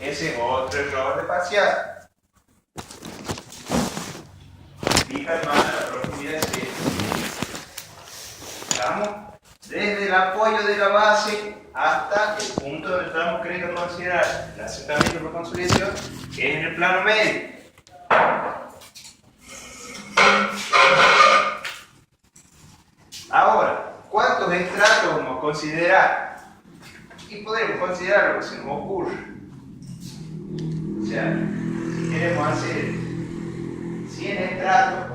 Ese es otro error de parcial. Fijan más la profundidad de C. Estamos desde el apoyo de la base hasta el punto donde estamos queriendo considerar el asentamiento por consolidación, que es en el plano medio. Ahora, ¿cuántos estratos vamos a considerar? Y podremos considerar lo que se nos ocurre. O sea, si queremos hacer 100 estratos,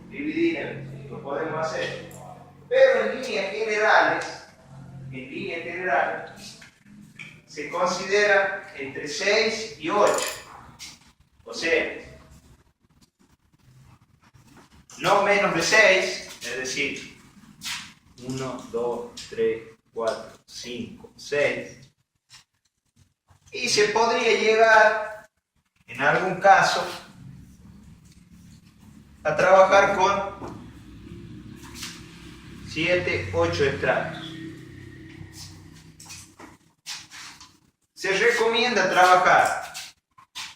dividir, lo podemos hacer. Pero en líneas generales, se considera entre 6 y 8. O sea, no menos de 6, es decir, 1, 2, 3, 4, 5, 6. Y se podría llegar, en algún caso, a trabajar con 7, 8 estratos. Se recomienda trabajar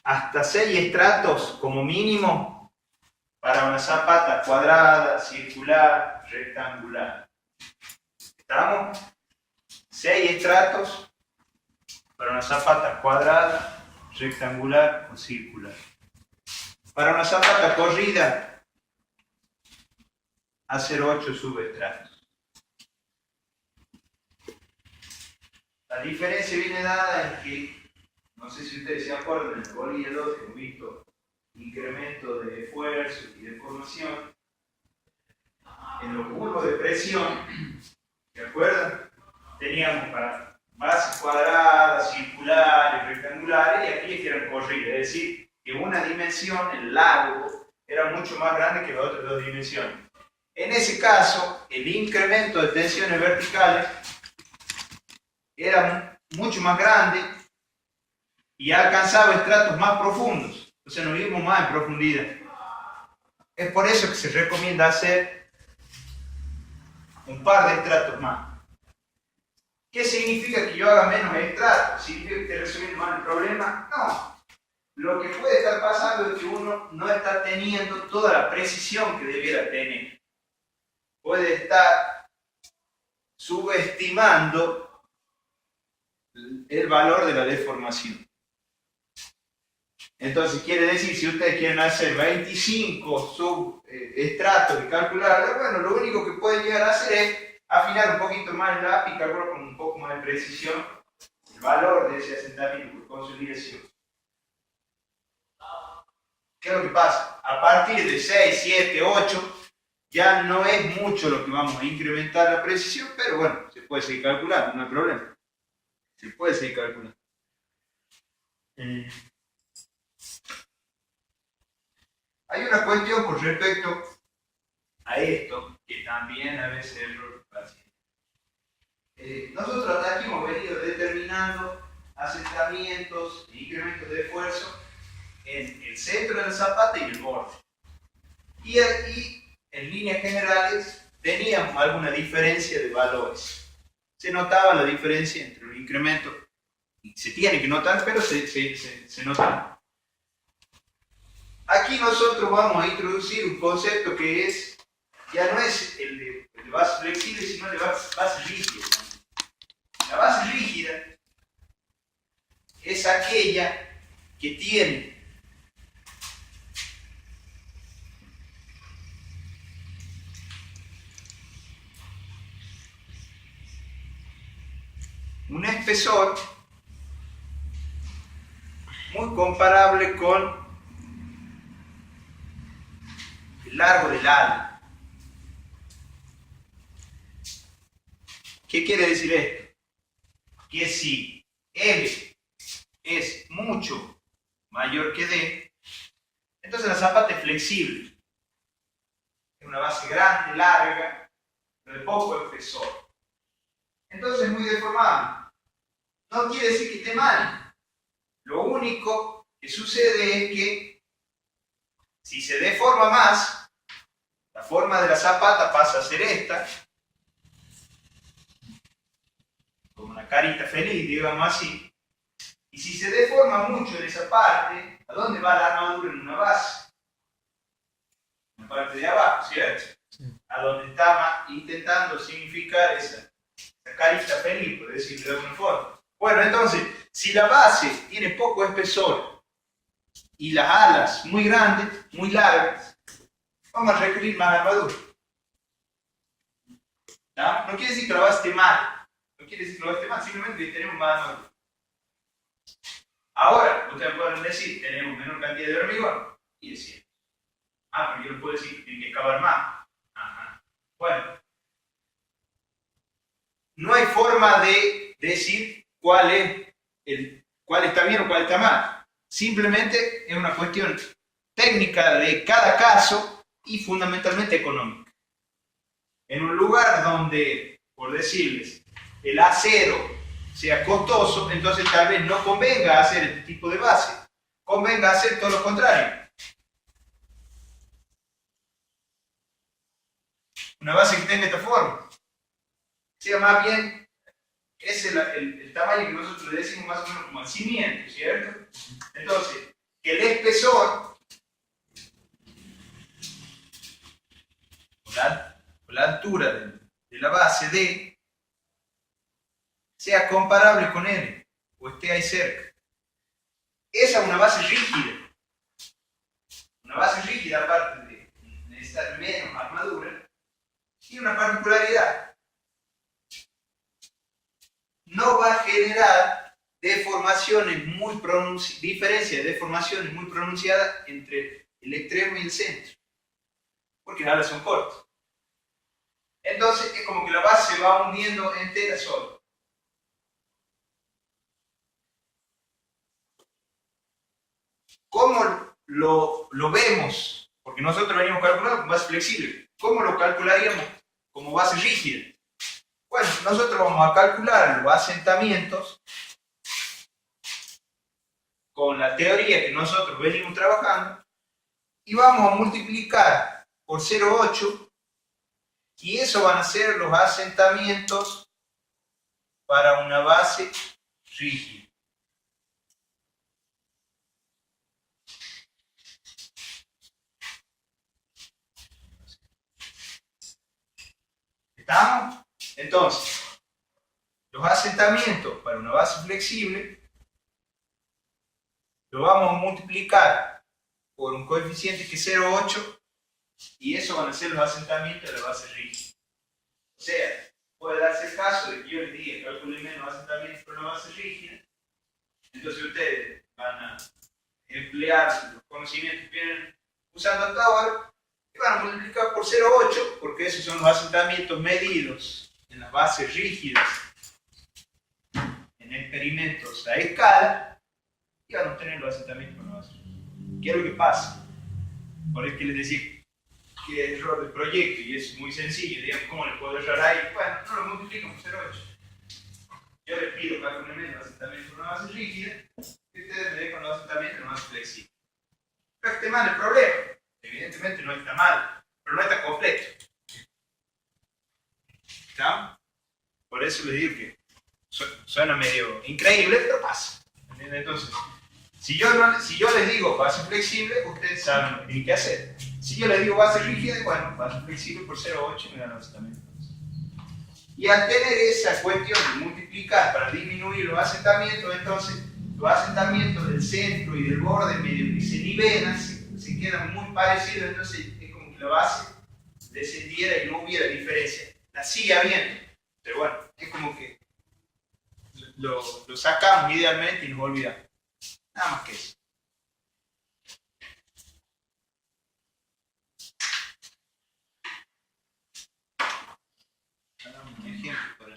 hasta 6 estratos como mínimo para una zapata cuadrada, circular, rectangular. ¿Estamos? 6 estratos para una zapata cuadrada, rectangular o circular. Para una zapata corrida, hacer 8 subestratos. La diferencia viene dada en que, no sé si ustedes se acuerdan, en el bolilla 2 hemos visto incremento de esfuerzo y deformación. En los bulbos de presión, ¿se acuerdan? Teníamos para bases cuadradas, circulares, rectangulares, y aquellas que eran corridas, es decir, que una dimensión, el largo, era mucho más grande que las otras dos dimensiones. En ese caso, el incremento de tensiones verticales era mucho más grande y alcanzaba estratos más profundos. Entonces nos vimos más en profundidad. Es por eso que se recomienda hacer un par de estratos más. ¿Qué significa que yo haga menos estratos? ¿Significa que esté resolviendo mal el problema? No. Lo que puede estar pasando es que uno no está teniendo toda la precisión que debiera tener. Puede estar subestimando el valor de la deformación. Entonces quiere decir, si ustedes quieren hacer 25 subestratos y calcularlo, bueno, lo único que pueden llegar a hacer es afinar un poquito más el lápiz y calcular con un poco más de precisión el valor de ese asentamiento por consolidación. ¿Qué es lo que pasa? A partir de 6, 7, 8, ya no es mucho lo que vamos a incrementar la precisión, pero bueno, se puede seguir calculando, no hay problema. Se puede seguir calculando. Hay una cuestión con respecto a esto, que también a veces es error fácil. Nosotros hasta aquí hemos venido determinando asentamientos e incrementos de esfuerzo en el centro de la zapata y en el borde. Y aquí, en líneas generales, teníamos alguna diferencia de valores. Se notaba la diferencia entre los incrementos, y se tiene que notar, pero se nota. Aquí nosotros vamos a introducir un concepto que es, ya no es el de base flexible, sino el de base rígida. La base rígida es aquella que tiene un espesor muy comparable con el largo del ala. ¿Qué quiere decir esto? Que si L es mucho mayor que D, entonces la zapata es flexible. Es una base grande, larga, pero de poco espesor. Entonces es muy deformable. No quiere decir que esté mal. Lo único que sucede es que si se deforma más, la forma de la zapata pasa a ser esta, como una carita feliz, digamos así. Y si se deforma mucho en esa parte, ¿a dónde va la armadura en una base? En la parte de abajo, ¿cierto? Sí. A donde está intentando significar esa carita feliz, por decirlo de alguna forma. Bueno, entonces, si la base tiene poco espesor y las alas muy grandes, muy largas, vamos a requerir más armadura. ¿No? No quiere decir que la base esté mal, no quiere decir que la base esté mal, simplemente que tenemos más armadura. Ahora, ustedes pueden decir, tenemos menor cantidad de hormigón, y decir, pero yo les puedo decir que tienen que excavar más. Ajá. Bueno, no hay forma de decir cuál está bien o cuál está mal. Simplemente es una cuestión técnica de cada caso y fundamentalmente económica. En un lugar donde, por decirles, el acero sea costoso, entonces tal vez no convenga hacer este tipo de base. Convenga hacer todo lo contrario. Una base que tenga esta forma. Sea más bien, es el tamaño que nosotros le decimos más o menos como el cimiento, ¿cierto? Entonces, que el espesor, o la altura de la base D, sea comparable con N, o esté ahí cerca. Esa es una base rígida. Una base rígida, aparte de necesitar menos armadura, tiene una particularidad. No va a generar deformaciones muy pronunciadas, diferencia de deformaciones muy pronunciadas entre el extremo y el centro, porque las alas son cortas. Entonces es como que la base se va hundiendo entera sola. ¿Cómo lo vemos? Porque nosotros venimos calculando con base flexible. ¿Cómo lo calcularíamos como base rígida? Bueno, nosotros vamos a calcular los asentamientos con la teoría que nosotros venimos trabajando y vamos a multiplicar por 0,8 y eso van a ser los asentamientos para una base rígida. ¿Estamos? Entonces, los asentamientos para una base flexible lo vamos a multiplicar por un coeficiente que es 0,8 y eso van a ser los asentamientos de la base rígida. O sea, puede darse el caso de que yo les diga calculen menos asentamientos para una base rígida, entonces ustedes van a emplear los conocimientos que vienen usando hasta ahora y van a multiplicar por 0,8 porque esos son los asentamientos medidos en las bases rígidas en experimentos a escala y van a obtener los asentamientos con la base rígida. ¿Qué es lo que pasa? Por eso que les decía que es error del proyecto y es muy sencillo, digamos, ¿cómo le puedo errar ahí? Bueno, no lo multiplico por 0,8. Yo les pido calculen los asentamientos con una base rígida y ustedes me dejan los asentamientos con una base flexible. No esté mal el problema, evidentemente no está mal, pero no está completo. ¿Está? Por eso les digo que suena medio increíble, pero pasa. Entonces, si yo les digo base flexible, ustedes saben lo que tienen que hacer. Si yo les digo base rígida, bueno, base flexible por 0,8 me dan los asentamientos. Y al tener esa cuestión de multiplicar para disminuir los asentamientos, entonces los asentamientos del centro y del borde medio que se nivelan, se quedan muy parecidos, entonces es como que la base descendiera y no hubiera diferencia. La sigue habiendo, pero bueno, es como que lo sacamos idealmente y nos olvidamos. Nada más que eso. Hagamos un ejemplo para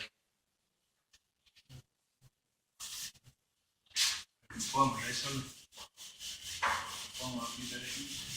podemos resolver. Vamos a aplicar aquí.